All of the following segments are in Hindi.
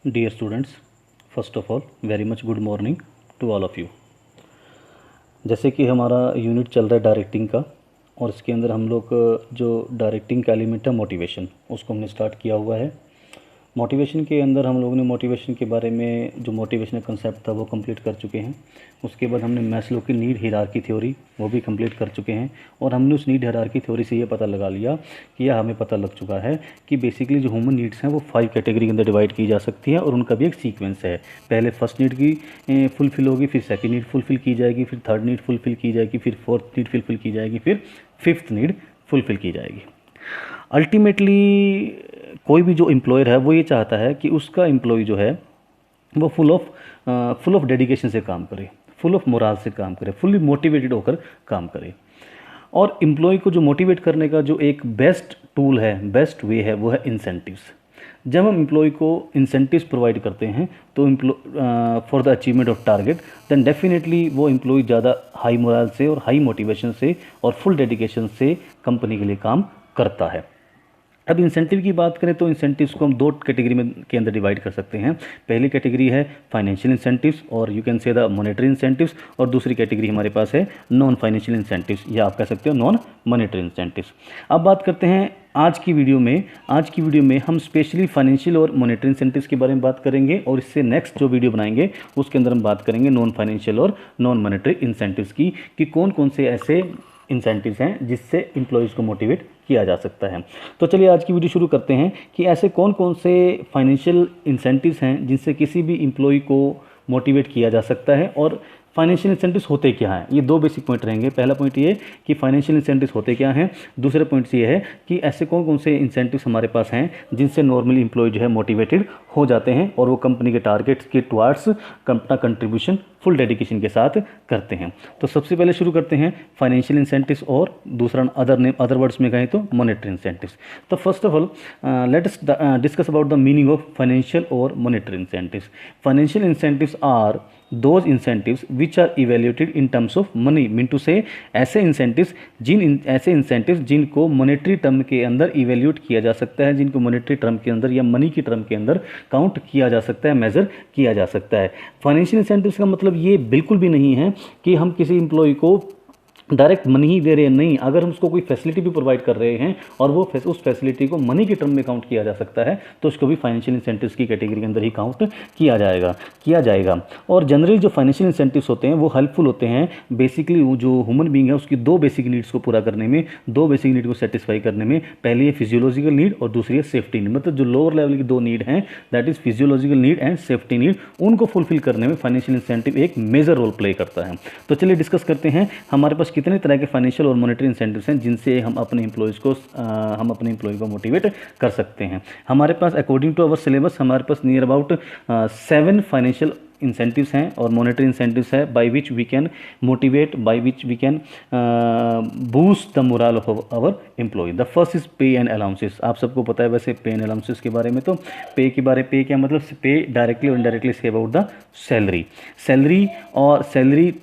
Dear students, first of all, very much good morning to all of you। जैसे कि हमारा यूनिट चल रहा है डायरेक्टिंग का, और इसके अंदर हम लोग जो डायरेक्टिंग का एलिमेंट है मोटिवेशन, उसको हमने स्टार्ट किया हुआ है। मोटिवेशन के अंदर हम लोगों ने मोटिवेशन के बारे में जो मोटिवेशनल कंसेप्ट था वो कंप्लीट कर चुके हैं। उसके बाद हमने मैस्लो की नीड हायरार्की थ्योरी वो भी कंप्लीट कर चुके हैं, और हमने उस नीड हायरार्की थ्योरी से ये पता लगा लिया कि यह हमें पता लग चुका है कि बेसिकली जो ह्यूमन नीड्स हैं वो 5 कैटेगरी के अंदर डिवाइड की जा सकती है, और उनका भी एक सीक्वेंस है। पहले फर्स्ट नीड की फुलफिल होगी, फिर सेकेंड नीड फुलफिल की जाएगी, फिर थर्ड नीड फुलफिल की जाएगी, फिर फोर्थ नीड फुलफिल की जाएगी, फिर फिफ्थ नीड फुलफिल की जाएगी। अल्टीमेटली कोई भी जो एम्प्लॉयर है वो ये चाहता है कि उसका एम्प्लॉय जो है वो फुल ऑफ डेडिकेशन से काम करे, फुल ऑफ मोराल से काम करे, फुल्ली मोटिवेटेड होकर काम करे। और एम्प्लॉय को जो मोटिवेट करने का जो एक बेस्ट टूल है, बेस्ट वे है, वो है इंसेंटिव्स। जब हम एम्प्लॉय को इंसेंटिव्स प्रोवाइड करते हैं तो for the achievement of target, then definitely वो एम्प्लॉय ज़्यादा हाई मोरल से और हाई मोटिवेशन से और फुल डेडिकेशन से कंपनी के लिए काम करता है। अब इंसेंटिव की बात करें तो इंसेंटिव्स को हम 2 कैटेगरी में के अंदर डिवाइड कर सकते हैं। पहली कैटेगरी है फाइनेंशियल इंसेंटिव्स, और you can say the monetary incentives, और दूसरी कैटेगरी हमारे पास है नॉन फाइनेंशियल इंसेंटिव्स, या आप कह सकते हो नॉन मॉनेटरी इंसेंटिव्स। अब बात करते हैं आज की वीडियो में हम स्पेशली फाइनेंशियल और मॉनेटरी इंसेंटिव्स के बारे में बात करेंगे, और इससे नेक्स्ट जो वीडियो बनाएंगे उसके अंदर हम बात करेंगे नॉन फाइनेंशियल और नॉन मॉनेटरी इंसेंटिव्स की, कि कौन कौन से ऐसे इंसेंटिव्स हैं जिससे एम्प्लॉयज़ को मोटिवेट किया जा सकता है। तो चलिए आज की वीडियो शुरू करते हैं कि ऐसे कौन कौन से फाइनेंशियल इंसेंटिव्स हैं जिनसे किसी भी एम्प्लॉय को मोटिवेट किया जा सकता है, और फाइनेंशियल इंसेंटिव्स होते क्या हैं। ये 2 बेसिक पॉइंट रहेंगे। पहला पॉइंट ये कि फाइनेंशियल इंसेंटिव्स होते क्या हैं, दूसरा पॉइंट ये है कि ऐसे कौन कौन से इंसेंटिव्स हमारे पास हैं जिनसे नॉर्मली एम्प्लॉय जो है मोटिवेटेड हो जाते हैं, और वो कंपनी के टारगेट्स के टुवार्ड्स अपना कंट्रीब्यूशन फुल डेडिकेशन के साथ करते हैं। तो सबसे पहले शुरू करते हैं फाइनेंशियल इंसेंटिव्स, और दूसरा अदर वर्ड्स में कहें तो मॉनेटरी इंसेंटिव्स। तो first of all let us discuss about the meaning of financial और monetary incentives. Financial incentives are those incentives which are evaluated in terms of money, mean to say ऐसे इंसेंटिव्स जिनको मॉनेटरी टर्म के अंदर इवेल्यूट किया जा सकता है, जिनको मॉनेटरी टर्म के अंदर या मनी की टर्म के अंदर काउंट किया जा सकता है, मेजर किया जा सकता है। फाइनेंशियल इंसेंटिव्स का मतलब ये बिल्कुल भी नहीं है कि हम किसी एम्प्लॉय को डायरेक्ट मनी ही दे रहे हैं, नहीं। अगर हम उसको कोई फैसिलिटी भी प्रोवाइड कर रहे हैं और वो उस फैसिलिटी को मनी के टर्म में काउंट किया जा सकता है, तो उसको भी फाइनेंशियल इंसेंटिव्स की कैटेगरी के अंदर ही काउंट किया जाएगा। और जनरली जो फाइनेंशियल इंसेंटिव्स होते हैं वो हेल्पफुल होते हैं बेसिकली जो ह्यूमन बीइंग है उसकी 2 बेसिक नीड्स को पूरा करने में, 2 बेसिक नीड को सेटिस्फाई करने में। पहली है फिजियोलॉजिकल नीड और दूसरी है सेफ्टी नीड। मतलब जो लोअर लेवल की 2 नीड हैं, that is physiological need and safety need, उनको फुलफिल करने में फाइनेंशियल इंसेंटिव एक मेजर रोल प्ले करता है। तो चलिए डिस्कस करते हैं हमारे पास कितने तरह के फाइनेंशियल और मॉनेटरी इंसेंटिव्स हैं जिनसे हम अपने एम्प्लॉय को मोटिवेट कर सकते हैं। हमारे पास अकॉर्डिंग टू अवर सिलेबस हमारे पास नियर अबाउट 7 फाइनेंशियल इंसेंटिव्स हैं और मॉनेटरी इंसेंटिव्स है, by which we can motivate, by which we can boost the moral of our employ. The first is pay and allowances. आप सबको पता है वैसे पे एंड अलाउंसेस के बारे में। तो पे क्या मतलब, पे डायरेक्टली और indirectly say about the salary और सैलरी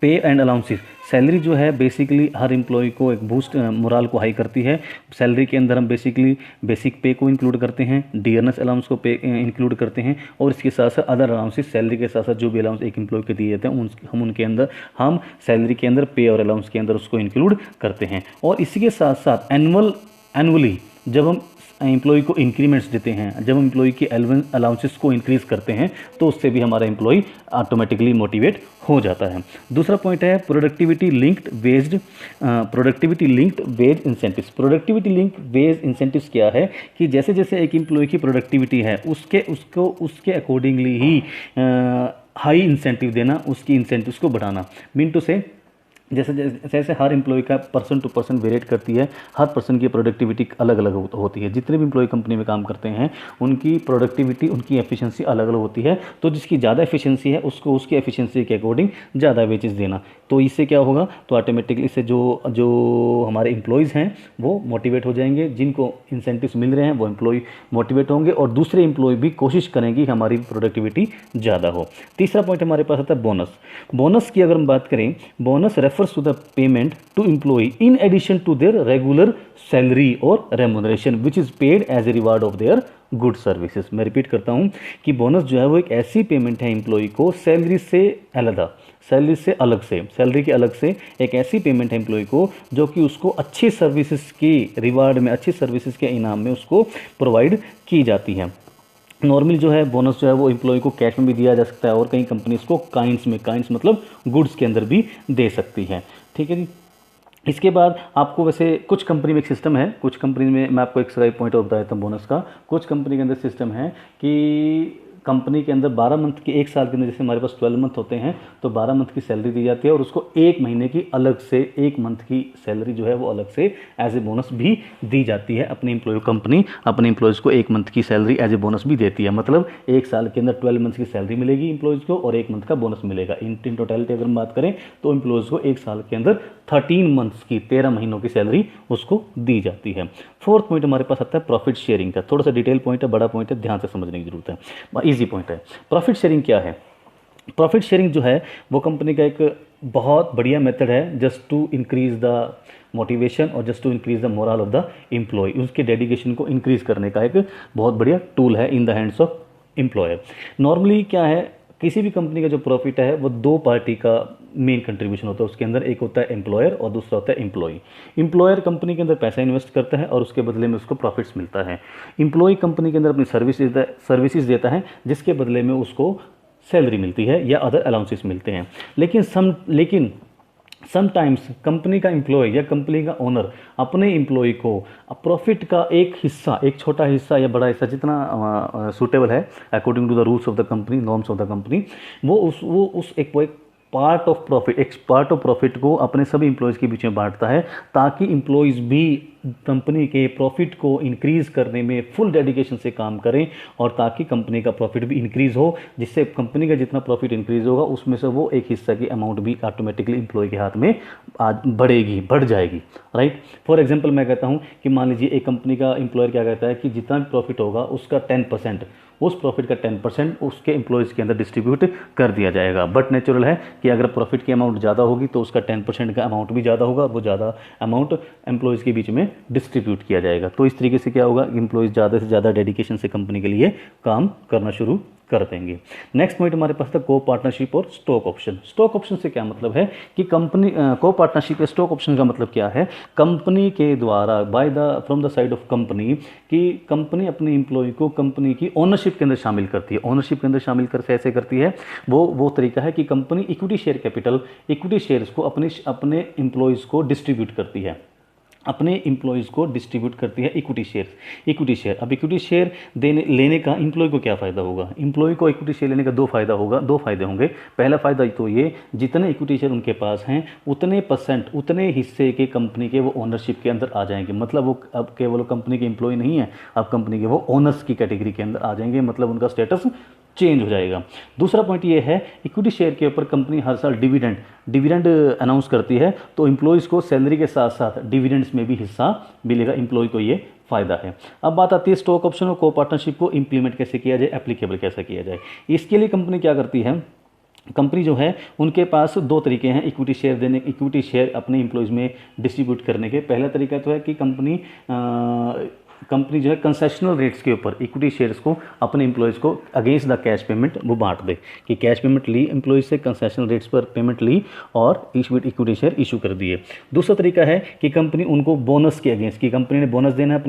पे एंड अलाउंसेस। सैलरी जो है बेसिकली हर एम्प्लॉय को एक बूस्ट मोरल को हाई करती है। सैलरी के अंदर हम बेसिकली बेसिक पे को इंक्लूड करते हैं, डियरनेस अलाउंस को पे इंक्लूड करते हैं, और इसके साथ साथ अदर अलाउंसेस, सैलरी के साथ साथ जो भी अलाउंस एक एम्प्लॉय के दिए जाते हैं हम सैलरी के अंदर, पे और अलाउंस के अंदर उसको इंक्लूड करते हैं। और इसी के साथ साथ एनुअली जब हम एम्प्लॉय को इंक्रीमेंट्स देते हैं, जब हम एम्प्लॉय की अलाउंसेस को इंक्रीज़ करते हैं, तो उससे भी हमारा एम्प्लॉय ऑटोमेटिकली मोटिवेट हो जाता है। दूसरा पॉइंट है productivity linked wage incentives. Productivity linked wage incentives क्या है कि जैसे जैसे एक एम्प्लॉय की प्रोडक्टिविटी है उसके अकॉर्डिंगली ही हाई इंसेंटिव देना, उसकी इंसेंटिव्स को बढ़ाना। मीन टू से जैसे हर एम्प्लॉय का पर्सन टू पर्सन वेरिएट करती है, हर पर्सन की प्रोडक्टिविटी अलग अलग होती है। जितने भी एम्प्लॉय कंपनी में काम करते हैं उनकी प्रोडक्टिविटी, उनकी एफिशिएंसी अलग अलग होती है। तो जिसकी ज़्यादा एफिशिएंसी है उसको उसकी एफिशिएंसी के अकॉर्डिंग ज़्यादा वेजेस देना। तो इससे क्या होगा, तो ऑटोमेटिकली इससे जो हमारे एम्प्लॉयज़ हैं वो मोटिवेट हो जाएंगे। जिनको इंसेंटिव्स मिल रहे हैं वो एम्प्लॉय मोटिवेट होंगे, और दूसरे एम्प्लॉय भी कोशिश करेंगे कि हमारी प्रोडक्टिविटी ज़्यादा हो। तीसरा पॉइंट हमारे पास आता है बोनस की अगर हम बात करें, bonus refers to the payment to employee in addition to their regular salary or remuneration which is paid as a reward of their good services. मैं रिपीट करता हूँ कि बोनस जो है वो एक ऐसी पेमेंट है एम्प्लॉय को सैलरी से अलग, सैलरी से अलग से, सैलरी के अलग से एक ऐसी पेमेंट है एम्प्लॉय को जो कि उसको अच्छी सर्विसेज की रिवार्ड में, अच्छी सर्विसेज के इनाम में उसको प्रोवाइड की जाती है। नॉर्मली जो है बोनस जो है वो एम्प्लॉय को कैश में भी दिया जा सकता है और कई कंपनीज को काइंड्स में, काइंड्स मतलब गुड्स के अंदर भी दे सकती है। ठीक है जी। इसके बाद आपको वैसे कुछ कंपनी में एक सिस्टम है, कुछ कंपनी में मैं आपको एक साइड पॉइंट ऑफ बताया था बोनस का। कुछ कंपनी के अंदर सिस्टम है कि कंपनी के अंदर 12 मंथ के, एक साल के अंदर जैसे हमारे पास 12 मंथ होते हैं तो 12 मंथ की सैलरी दी जाती है और उसको एक महीने की अलग से, एक मंथ की सैलरी जो है वो अलग से एज ए बोनस भी दी जाती है। अपनी एम्प्लॉय कंपनी अपने एम्प्लॉयज़ को एक मंथ की सैलरी एज ए बोनस भी देती है। मतलब एक साल के अंदर 12 मंथ की सैलरी मिलेगी एम्प्लॉयज़ को और एक मंथ का बोनस मिलेगा। इन टोटलिटी अगर हम बात करें तो एम्प्लॉयज़ को एक साल के अंदर 13 मंथ्स की, 13 महीनों की सैलरी उसको दी जाती है। फोर्थ पॉइंट हमारे पास आता है प्रॉफिट शेयरिंग का। थोड़ा सा डिटेल पॉइंट है, बड़ा पॉइंट है, ध्यान से समझने की जरूरत है, ईजी पॉइंट है। प्रॉफिट शेयरिंग क्या है? प्रॉफिट शेयरिंग जो है वो कंपनी का एक बहुत बढ़िया मेथड है just to increase the motivation और just to increase the moral of the employee. उसके डेडिकेशन को इंक्रीज करने का एक बहुत बढ़िया टूल है in the hands of employer. Normally क्या है, किसी भी कंपनी का जो प्रॉफिट है वो दो पार्टी का मेन कंट्रीब्यूशन होता है। उसके अंदर एक होता है एम्प्लॉयर और दूसरा होता है एम्प्लॉय। एम्प्लॉयर कंपनी के अंदर पैसा इन्वेस्ट करता है और उसके बदले में उसको प्रॉफिट्स मिलता है। एम्प्लॉय कंपनी के अंदर अपनी सर्विसेज देता है जिसके बदले में उसको सैलरी मिलती है या अदर अलाउंसेस मिलते हैं। लेकिन समटाइम्स कंपनी का एम्प्लॉय या कंपनी का ओनर अपने एम्प्लॉय को प्रॉफिट का एक हिस्सा, एक छोटा हिस्सा या बड़ा हिस्सा जितना सूटेबल है according to the rules of the company, norms of the company, वो उस एक पार्ट ऑफ प्रॉफिट को अपने सभी एम्प्लॉयज़ के बीच में बांटता है ताकि एम्प्लॉयज़ भी कंपनी के प्रॉफिट को इंक्रीज करने में फुल डेडिकेशन से काम करें और ताकि कंपनी का प्रॉफिट भी इंक्रीज हो, जिससे कंपनी का जितना प्रॉफिट इंक्रीज होगा उसमें से वो एक हिस्सा की अमाउंट भी ऑटोमेटिकली एम्प्लॉय के हाथ में बढ़ जाएगी। राइट। फॉर एग्जांपल मैं कहता हूँ कि मान लीजिए एक कंपनी का एम्प्लॉयर क्या कहता है कि जितना भी प्रॉफिट होगा उसका 10%, उस प्रॉफिट का 10% उसके एम्प्लॉयज़ के अंदर डिस्ट्रीब्यूट कर दिया जाएगा। बट नेचुरल है कि अगर प्रॉफिट की अमाउंट ज़्यादा होगी तो उसका 10% का अमाउंट भी ज़्यादा होगा, वो ज़्यादा अमाउंट एम्प्लॉयज़ के बीच में डिस्ट्रीब्यूट किया जाएगा। तो इस तरीके से क्या होगा, एम्प्लॉयज़ ज़्यादा से ज़्यादा डेडिकेशन से कंपनी के लिए काम करना शुरू कर देंगे। नेक्स्ट पॉइंट हमारे पास था को पार्टनरशिप और स्टॉक ऑप्शन। स्टॉक ऑप्शन से क्या मतलब है कि कंपनी को पार्टनरशिप या स्टॉक ऑप्शन का मतलब क्या है, कंपनी के द्वारा from the side of company कि कंपनी अपने एम्प्लॉय को कंपनी की ओनरशिप के अंदर शामिल करती है। ओनरशिप के अंदर शामिल करके ऐसे करती है वो तरीका है कि company equity share capital, equity shares को अपने एम्प्लॉयज़ को डिस्ट्रीब्यूट करती है, अपने एम्प्लॉयज़ को डिस्ट्रीब्यूट करती है इक्विटी शेयर। अब इक्विटी शेयर लेने का एम्प्लॉय को क्या फ़ायदा होगा? एम्प्लॉय को इक्विटी शेयर लेने का दो फायदे होंगे। पहला फ़ायदा तो ये, जितने इक्विटी शेयर उनके पास हैं उतने परसेंट, उतने हिस्से के कंपनी के वो ओनरशिप के अंदर आ जाएंगे। मतलब वो अब केवल कंपनी के एम्प्लॉय नहीं है, अब कंपनी के वो ओनर्स की कैटेगरी के अंदर आ जाएंगे, मतलब उनका स्टेटस चेंज हो जाएगा। दूसरा पॉइंट ये है, इक्विटी शेयर के ऊपर कंपनी हर साल डिविडेंड अनाउंस करती है, तो एम्प्लॉयज़ को सैलरी के साथ साथ डिविडेंड्स में भी हिस्सा मिलेगा, एम्प्लॉय को ये फ़ायदा है। अब बात आती है स्टॉक ऑप्शन और को पार्टनरशिप को इंप्लीमेंट कैसे किया जाए, एप्लीकेबल कैसे किया जाए। इसके लिए कंपनी क्या करती है, कंपनी जो है उनके पास दो तरीके हैं इक्विटी शेयर अपने एम्प्लॉयज़ में डिस्ट्रीब्यूट करने के। पहला तरीका तो है कि कंपनी जो है कंसेशनल रेट्स के ऊपर इक्विटी शेयर्स को अपने एम्प्लॉयज़ को अगेंस्ट द कैश पेमेंट वो बांट दे, कि कैश पेमेंट ली एम्प्लॉयज़ से, कंसेशनल रेट्स पर पेमेंट ली और इक्विटी शेयर इशू कर दिए। दूसरा तरीका है कि कंपनी उनको बोनस के अगेंस्ट, कि कंपनी ने बोनस देना है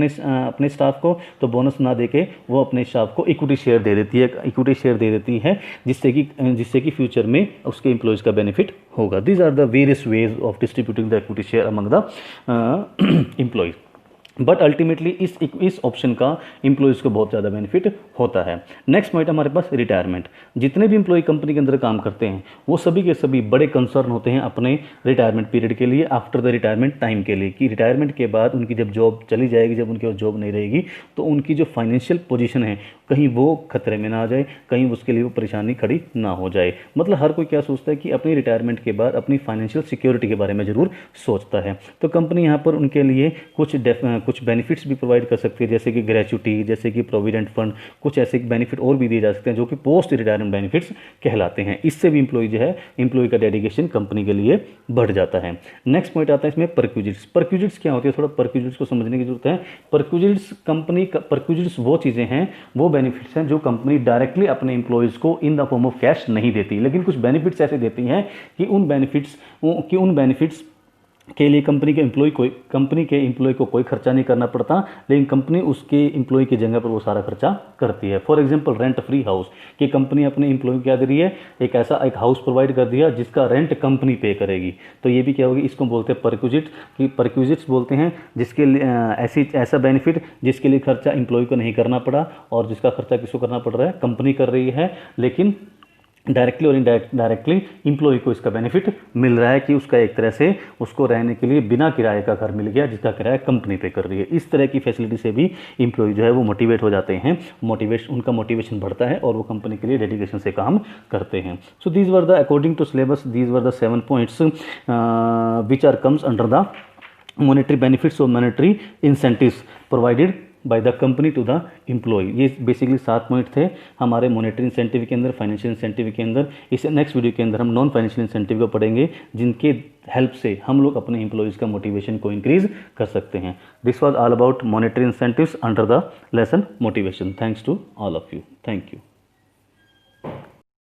अपने स्टाफ को, तो बोनस ना देके वो अपने स्टाफ को इक्विटी शेयर दे देती है जिससे कि फ्यूचर में उसके एम्प्लॉयज़ का बेनिफिट होगा। These are the various ways of distributing the equity share among the employees. But ultimately इस ऑप्शन का एम्प्लॉयज़ को बहुत ज़्यादा बेनिफिट होता है। नेक्स्ट पॉइंट हमारे पास रिटायरमेंट। जितने भी एम्प्लॉय कंपनी के अंदर काम करते हैं वो सभी के सभी बड़े कंसर्न होते हैं अपने रिटायरमेंट पीरियड के लिए, आफ्टर द रिटायरमेंट टाइम के लिए, कि रिटायरमेंट के बाद उनकी जब जॉब चली जाएगी, जब उनकी जॉब नहीं रहेगी, तो उनकी जो फाइनेंशियल पोजीशन है कहीं वो खतरे में ना आ जाए, कहीं उसके लिए वो परेशानी खड़ी ना हो जाए। मतलब हर कोई क्या सोचता है कि अपनी रिटायरमेंट के बाद अपनी फाइनेंशियल सिक्योरिटी के बारे में ज़रूर सोचता है। तो कंपनी यहाँ पर उनके लिए कुछ बेनिफिट्स भी प्रोवाइड कर सकती है, जैसे कि ग्रेच्युटी, जैसे कि प्रोविडेंट फंड, कुछ ऐसे बेनिफिट और भी दिए जा सकते हैं जो कि पोस्ट रिटायरमेंट बेनिफिट्स कहलाते हैं। इससे भी इम्प्लॉय जो है, इम्प्लॉय का डेडिकेशन कंपनी के लिए बढ़ जाता है। नेक्स्ट पॉइंट आता है इसमें परक्विजिट्स। परक्विजिट्स क्या होती है, थोड़ा परक्विजिट्स को समझने की जरूरत है। परक्विजिट्स कंपनी का, परक्विजिट्स वो चीज़ें हैं, वो बेनिफिट्स हैं जो कंपनी डायरेक्टली अपने एम्प्लॉयज़ को in the form of cash नहीं देती, लेकिन कुछ बेनिफिट्स ऐसे देती हैं कि उन बेनिफिट्स के लिए कंपनी के एम्प्लॉय को कोई खर्चा नहीं करना पड़ता, लेकिन कंपनी उसके एम्प्लॉय की जगह पर वो सारा खर्चा करती है। For example rent free house, कि कंपनी अपने एम्प्लॉय को क्या दे रही है, एक हाउस प्रोवाइड कर दिया जिसका रेंट कंपनी पे करेगी। तो ये भी क्या होगी, इसको बोलते हैं परक्विजिट, कि परक्विजिट्स बोलते हैं जिसके लिए ऐसा बेनिफिट जिसके लिए खर्चा एम्प्लॉय को नहीं करना पड़ा और जिसका खर्चा किसको करना पड़ रहा है, कंपनी कर रही है, लेकिन डायरेक्टली और इनडायरेक्टली एम्प्लॉय को इसका बेनिफिट मिल रहा है कि उसका एक तरह से उसको रहने के लिए बिना किराए का घर मिल गया जिसका किराया कंपनी पे कर रही है। इस तरह की फैसिलिटी से भी एम्प्लॉय जो है वो मोटिवेट हो जाते हैं, उनका मोटिवेशन बढ़ता है और वो कंपनी के लिए डेडिकेशन से काम करते हैं। So these were the according to syllabus these were the 7 points which are comes under the monetary benefits और monetary incentives provided by the company to the employ. ये बेसिकली 7 पॉइंट थे हमारे मॉनेटरी इंसेंटिव के अंदर, फाइनेंशियल इंसेंटिव के अंदर। इस नेक्स्ट वीडियो के अंदर हम नॉन फाइनेंशियल इंसेंटिव को पढ़ेंगे, जिनके हेल्प से हम लोग अपने एम्प्लॉयज़ का मोटिवेशन को इंक्रीज कर सकते हैं। This was all about monetary incentives under the lesson motivation. Thanks to all of you. Thank you.